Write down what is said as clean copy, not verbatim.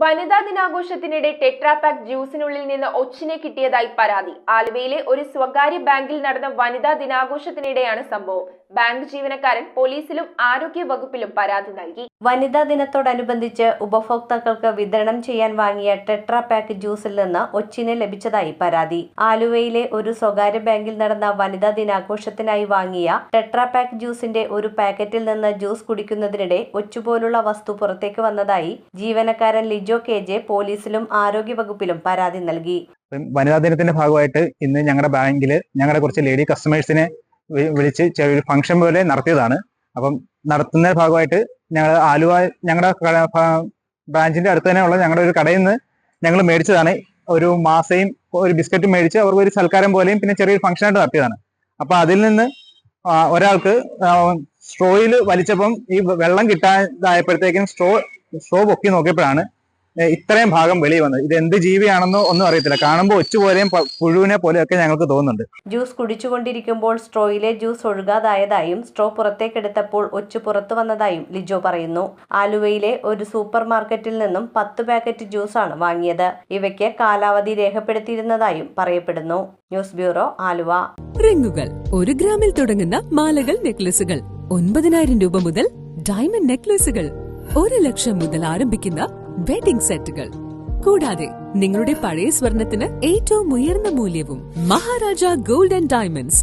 വനിതാ ദിനാഘോഷത്തിനിടെ ടെട്രാപാക്ക് ജ്യൂസിനുള്ളിൽ നിന്ന് ഒച്ചിനെ കിട്ടിയതായി പരാതി. ആലുവയിലെ ഒരു സ്വകാര്യ ബാങ്കിൽ നടന്ന വനിതാ ദിനാഘോഷത്തിനിടെയാണ് സംഭവം. ബാങ്ക് ജീവനക്കാരൻ പോലീസിലും ആരോഗ്യ വകുപ്പിലും പരാതി നൽകി. വനിതാ ദിനത്തോടനുബന്ധിച്ച് ഉപഭോക്താക്കൾക്ക് വിതരണം ചെയ്യാൻ വാങ്ങിയ ടെട്രാപാക്ക് ജ്യൂസിൽ നിന്ന് ഒച്ചിനെ ലഭിച്ചതായി പരാതി. ആലുവയിലെ ഒരു സ്വകാര്യ ബാങ്കിൽ നടന്ന വനിതാ ദിനാഘോഷത്തിനായി വാങ്ങിയ ടെട്രാപാക്ക് ജ്യൂസിന്റെ ഒരു പാക്കറ്റിൽ നിന്ന് ജ്യൂസ് കുടിക്കുന്നതിനിടെ ഒച്ചുപോലുള്ള വസ്തു പുറത്തേക്ക് വന്നതായി ജീവനക്കാരൻ ലിജോ കെ.ജെ പോലീസിലും ആരോഗ്യ വകുപ്പിലും പരാതി നൽകി. വനിതാ ദിനത്തിന്റെ ഭാഗമായിട്ട് ഇന്ന് ഞങ്ങളുടെ ബാങ്കിൽ ഞങ്ങളുടെ കുറച്ച് ലേഡി കസ്റ്റമേഴ്സിനെ വിളിച്ച് ചെറിയൊരു ഫംഗ്ഷൻ പോലെ നടത്തിയതാണ്. അപ്പം നടത്തുന്ന ഭാഗമായിട്ട് ഞങ്ങൾ ആലുവ ഞങ്ങളുടെ ബ്രാഞ്ചിന്റെ അടുത്ത് തന്നെയുള്ള ഞങ്ങളുടെ ഒരു കടയിൽ നിന്ന് ഞങ്ങൾ മേടിച്ചതാണ്. ഒരു മാസയും ഒരു ബിസ്ക്കറ്റും മേടിച്ച് അവർക്ക് ഒരു സൽക്കാരം പോലെയും പിന്നെ ചെറിയൊരു ഫംഗ്ഷനായിട്ട് നടത്തിയതാണ്. അപ്പൊ അതിൽ നിന്ന് ഒരാൾക്ക് സ്ട്രോയിൽ വലിച്ചപ്പം ഈ വെള്ളം കിട്ടാതായപ്പോഴത്തേക്കും സ്ട്രോ പൊക്കി നോക്കിയപ്പോഴാണ് ഇത്രയും ഭാഗം വെളിയിൽ വന്നത്. ഇത് എന്ത് ജീവിയാണെന്നോ ഒന്നും അറിയത്തില്ല. കാണുമ്പോൾ ഒച്ചു പോലെയും പുഴുവിനെ പോലെയൊക്കെ ഞങ്ങൾക്ക് തോന്നുന്നുണ്ട്. ജ്യൂസ് കുടിച്ചുകൊണ്ടിരിക്കുമ്പോൾ സ്ട്രോയിലെ ജ്യൂസ് ഒഴുകാതായതായും സ്ട്രോ പുറത്തേക്കെടുത്തപ്പോൾ ഒച്ചു പുറത്തു വന്നതായും ലിജോ പറയുന്നു. ആലുവയിലെ ഒരു സൂപ്പർ മാർക്കറ്റിൽ നിന്നും 10 പാക്കറ്റ് ജ്യൂസാണ് വാങ്ങിയത്. ഇവയ്ക്ക് കാലാവധി രേഖപ്പെടുത്തിയിരുന്നതായും പറയപ്പെടുന്നു. News bureau, Aluva. റിങ്ങുകൾ 1 ഗ്രാമിൽ തുടങ്ങുന്ന മാലകൾ, നെക്ലസുകൾ 9,000 രൂപ മുതൽ ഡയമണ്ട് നെക്ലസുകൾ 1 ലക്ഷം മുതൽ ആരംഭിക്കുന്ന വെഡിംഗ് സെറ്റുകൾ, കൂടാതെ നിങ്ങളുടെ പഴയ സ്വർണത്തിന് ഏറ്റവും ഉയർന്ന മൂല്യവും. Maharaja gold and diamonds,